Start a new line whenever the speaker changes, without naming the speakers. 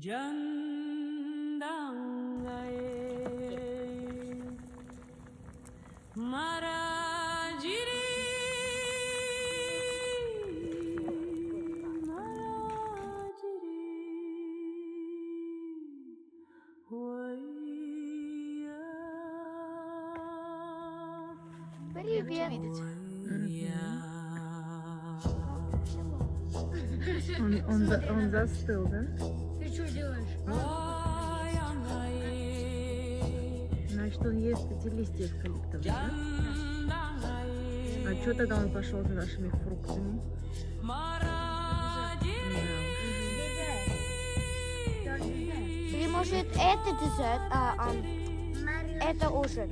Candan gaye Marajiri Marajiri Hoya
Привет.
Он застыл, да?
Ты что делаешь?
Значит, он ест эти листья эвкалиптовые, да? А что тогда он пошел за нашими фруктами?
Или может это десерт, это ужин?